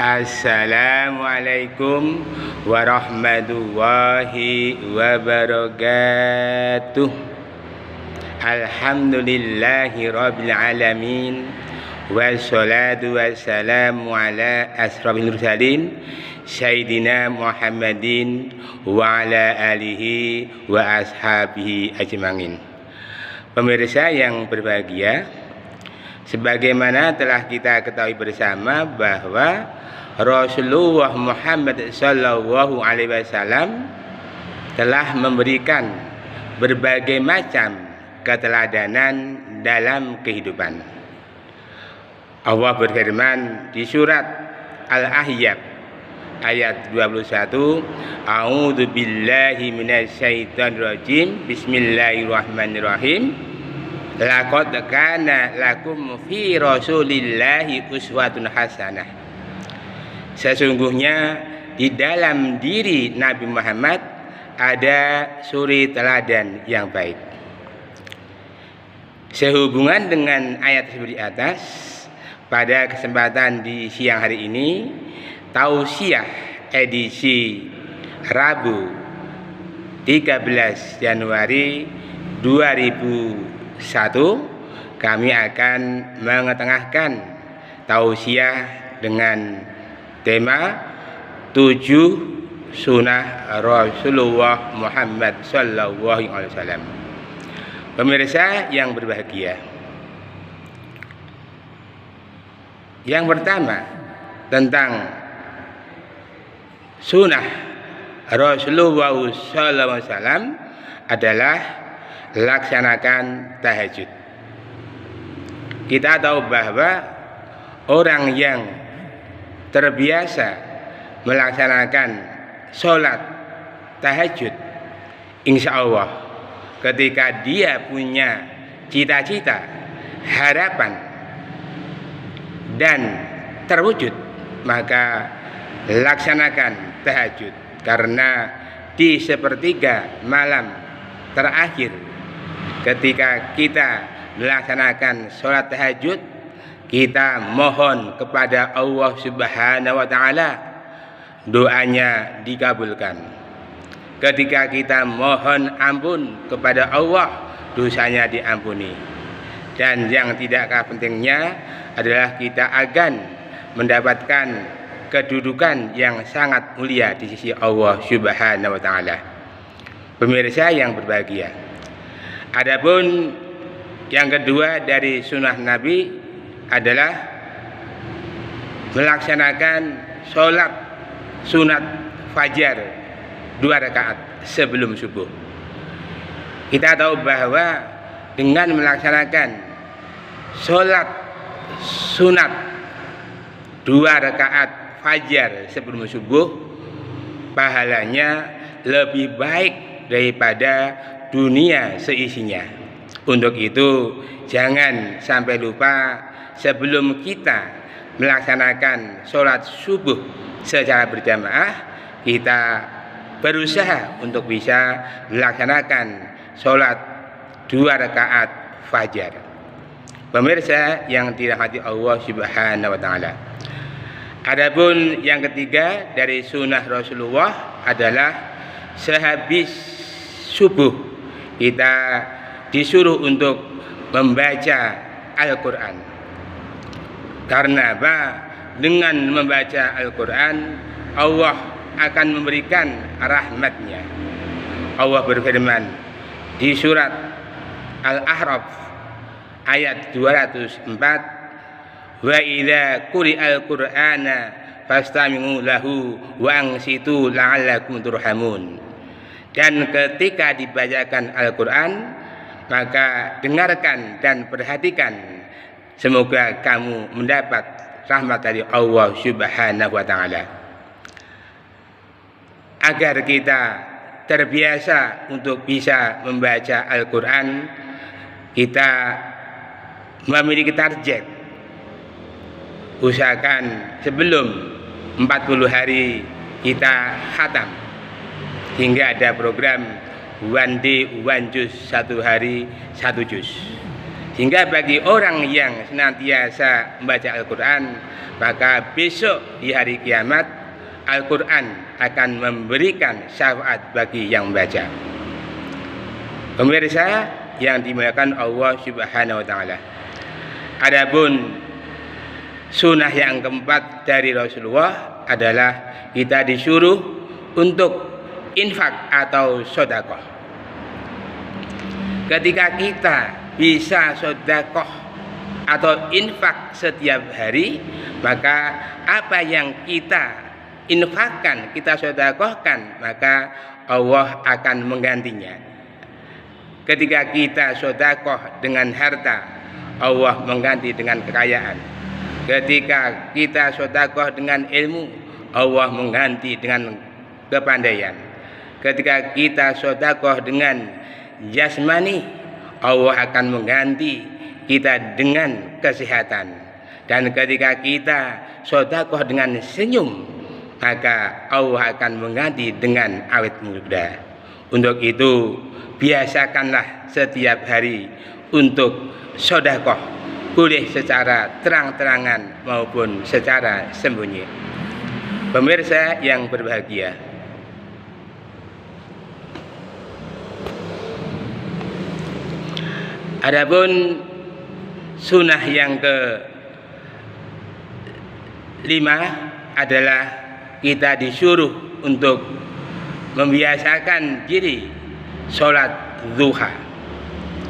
Assalamualaikum warahmatullahi wabarakatuh. Alhamdulillahi rabbil alamin. Wassalatu wassalamu ala asrafil mursalin Sayyidina Muhammadin wa ala alihi wa ashabihi ajma'in. Pemirsa yang berbahagia, sebagaimana telah kita ketahui bersama bahwa Rasulullah Muhammad sallallahu alaihi wasallam telah memberikan berbagai macam keteladanan dalam kehidupan. Allah berfirman di surat Al-Ahzab ayat 21, A'udzu billahi minasyaitonir rajim. Bismillahirrahmanirrahim. Laqad kana lakum fi Rasulillahi uswatun hasanah. Sesungguhnya di dalam diri Nabi Muhammad ada suri teladan yang baik. Sehubungan dengan ayat tersebut di atas, pada kesempatan di siang hari ini, tausiah edisi Rabu 13 Januari 2001, kami akan mengetengahkan tausiah dengan tema 7 sunnah Rasulullah Muhammad sallallahu alaihi wasallam. Pemirsa yang berbahagia, yang pertama tentang sunnah Rasulullah sallallahu alaihi wasallam adalah laksanakan tahajud. Kita tahu bahwa orang yang terbiasa melaksanakan sholat tahajud, insya Allah ketika dia punya cita-cita, harapan dan terwujud, maka laksanakan tahajud. Karena di sepertiga malam terakhir ketika kita melaksanakan sholat tahajud, kita mohon kepada Allah Subhanahu wa ta'ala, doanya dikabulkan. Ketika kita mohon ampun kepada Allah, dosanya diampuni. Dan yang tidak kalah pentingnya adalah kita akan mendapatkan kedudukan yang sangat mulia di sisi Allah Subhanahu wa ta'ala. Pemirsa yang berbahagia, adapun yang kedua dari sunnah Nabi adalah melaksanakan sholat sunat fajar 2 rakaat sebelum subuh. Kita tahu bahwa dengan melaksanakan sholat sunat 2 rakaat fajar sebelum subuh, pahalanya lebih baik daripada dunia seisinya. Untuk itu jangan sampai lupa, sebelum kita melaksanakan sholat subuh secara berjamaah, kita berusaha untuk bisa melaksanakan sholat 2 rakaat fajar. Pemirsa yang dirahmati Allah Subhanahu wa ta'ala, adapun yang ketiga dari sunnah Rasulullah adalah sehabis subuh kita disuruh untuk membaca Al-Quran. Karena apa? Dengan membaca Al-Quran, Allah akan memberikan rahmatnya. Allah berfirman di surat Al-A'raf ayat 204, wa idza quri'al qur'ana fastami'u lahu wa ansitu la'allakum turhamun. Dan ketika dibacakan Al-Quran, maka dengarkan dan perhatikan, semoga kamu mendapat rahmat dari Allah Subhanahu wa ta'ala. Agar kita terbiasa untuk bisa membaca Al-Quran, kita memiliki target. Usahakan sebelum 40 hari kita khatam, hingga ada program one day one juz, 1 hari 1 juz. Sehingga bagi orang yang senantiasa membaca Al-Quran, maka besok di hari kiamat Al-Quran akan memberikan syafaat bagi yang membaca. Pemirsa yang dimuliakan Allah Subhanahu wa taala. Adapun sunnah yang keempat dari Rasulullah adalah kita disuruh untuk infak atau sedekah. Ketika kita bisa sedekah atau infak setiap hari, maka apa yang kita infakkan, kita sedekahkan, maka Allah akan menggantinya. Ketika kita sedekah dengan harta, Allah mengganti dengan kekayaan. Ketika kita sedekah dengan ilmu, Allah mengganti dengan kepandaian. Ketika kita sedekah dengan jasmani, Allah akan mengganti kita dengan kesehatan. Dan ketika kita sedekah dengan senyum, maka Allah akan mengganti dengan awet muda. Untuk itu, biasakanlah setiap hari untuk sedekah, boleh secara terang-terangan maupun secara sembunyi. Pemirsa yang berbahagia, adapun sunnah yang ke-5 adalah kita disuruh untuk membiasakan diri sholat duha.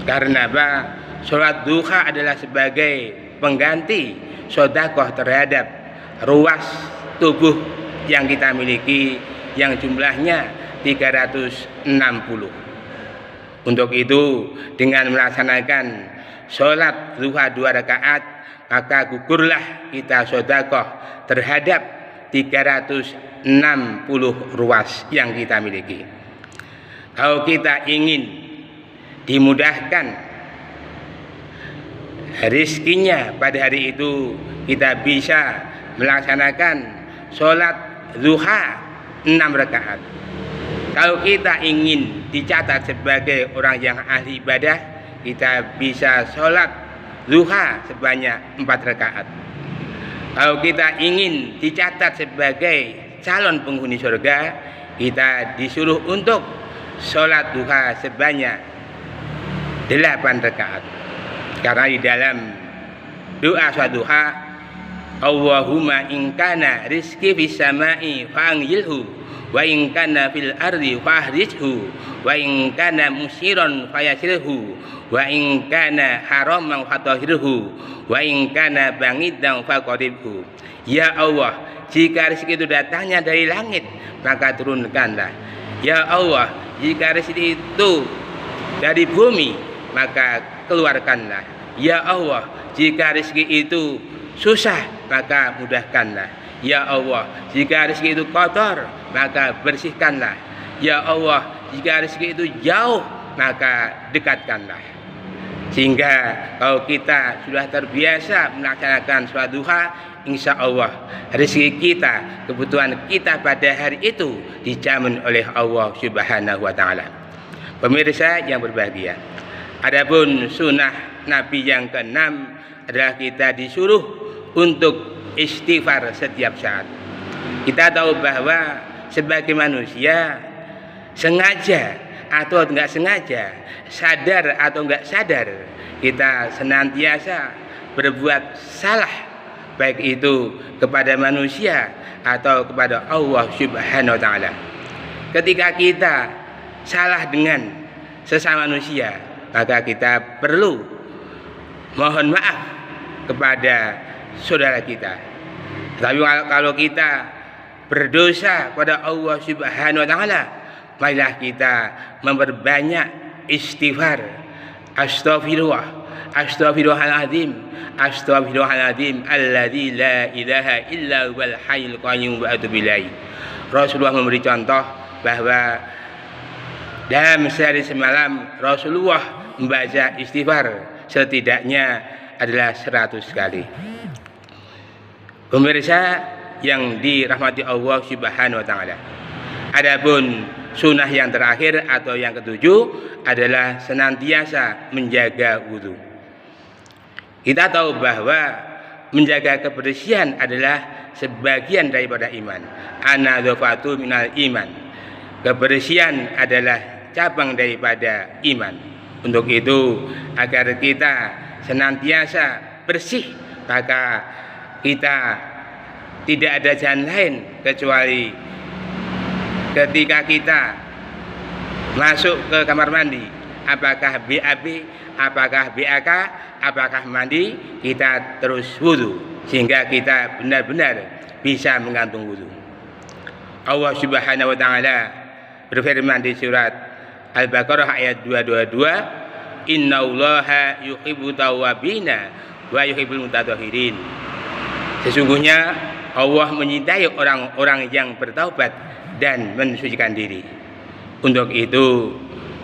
Karena apa? Sholat duha adalah sebagai pengganti sedekah terhadap ruas tubuh yang kita miliki yang jumlahnya 360. Untuk itu, dengan melaksanakan sholat duha 2 rakaat, maka gugurlah kita sedekah terhadap 360 ruas yang kita miliki. Kalau kita ingin dimudahkan rizkinya pada hari itu, kita bisa melaksanakan sholat duha 6 rakaat. Kalau kita ingin dicatat sebagai orang yang ahli ibadah, kita bisa sholat duha sebanyak 4 rakaat. Kalau kita ingin dicatat sebagai calon penghuni surga, kita disuruh untuk sholat duha sebanyak 8 rakaat. Karena di dalam doa sholat duha, Allahumma in kana rizki fis samai fa'anjilhu, wa in kana fil ardi fahrijhu, wa in kana musiran fayasirhu, wa in kana haraman fatahirhu, wa in kana bangidan faqaribhu. Ya Allah, jika rezeki itu datangnya dari langit, maka turunkanlah. Ya Allah, jika rezeki itu dari bumi, maka keluarkanlah. Ya Allah, jika rezeki itu susah, maka mudahkanlah. Ya Allah, jika rezeki itu kotor, maka bersihkanlah. Ya Allah, jika rezeki itu jauh, maka dekatkanlah. Sehingga kalau kita sudah terbiasa melaksanakan sholat duha, insya Allah rezeki kita, kebutuhan kita pada hari itu dijamin oleh Allah Subhanahu wa taala. Pemirsa yang berbahagia, adapun sunnah Nabi yang ke-6 adalah kita disuruh untuk istighfar setiap saat. Kita tahu bahwa sebagai manusia, sengaja atau enggak sengaja, sadar atau enggak sadar, kita senantiasa berbuat salah, baik itu kepada manusia atau kepada Allah Subhanahu wa taala. Ketika kita salah dengan sesama manusia, maka kita perlu mohon maaf kepada saudara kita. Tapi kalau kita berdosa pada Allah Subhanahu wa taala, marilah kita memperbanyak istighfar. Astaghfirullah, astaghfirullahaladzim, astaghfirullahaladzim alladzi la ilaha illa huwal hayyul qayyum wa atubu ilaih. Rasulullah memberi contoh bahwa dalam sehari semalam Rasulullah membaca istighfar setidaknya adalah 100 kali. Pemirsa yang dirahmati Allah Subhanahu wa taala. Adapun sunnah yang terakhir atau yang ke-7 adalah senantiasa menjaga wudu. Kita tahu bahwa menjaga kebersihan adalah sebagian daripada iman. An-nadzafatu minal iman. Kebersihan adalah cabang daripada iman. Untuk itu, agar kita senantiasa bersih, maka kita tidak ada jalan lain kecuali ketika kita masuk ke kamar mandi, apakah BAB, apakah BAK, apakah mandi, kita terus wudu sehingga kita benar-benar bisa menggantung wudu. Allah Subhanahu wa taala berfirman di surat Al-Baqarah ayat 222, "Innallaha yuhibbut tawwabina wa yuhibbul mutatahhirin." Sesungguhnya Allah mencintai orang-orang yang bertaubat dan mensucikan diri. Untuk itu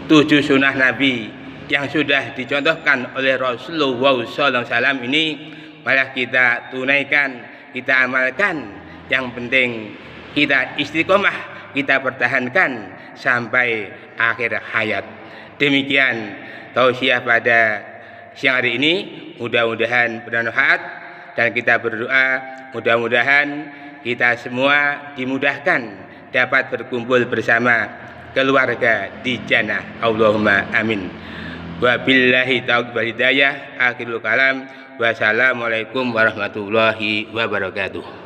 7 sunnah Nabi yang sudah dicontohkan oleh Rasulullah SAW ini malah kita tunaikan, kita amalkan. Yang penting kita istiqomah, kita pertahankan sampai akhir hayat. Demikian tausiah pada siang hari ini, mudah-mudahan bermanfaat, dan kita berdoa mudah-mudahan kita semua dimudahkan dapat berkumpul bersama keluarga di jannah. Allahumma amin. Wabillahi taufiq wal hidayah. Akhirul kalam. Wassalamualaikum warahmatullahi wabarakatuh.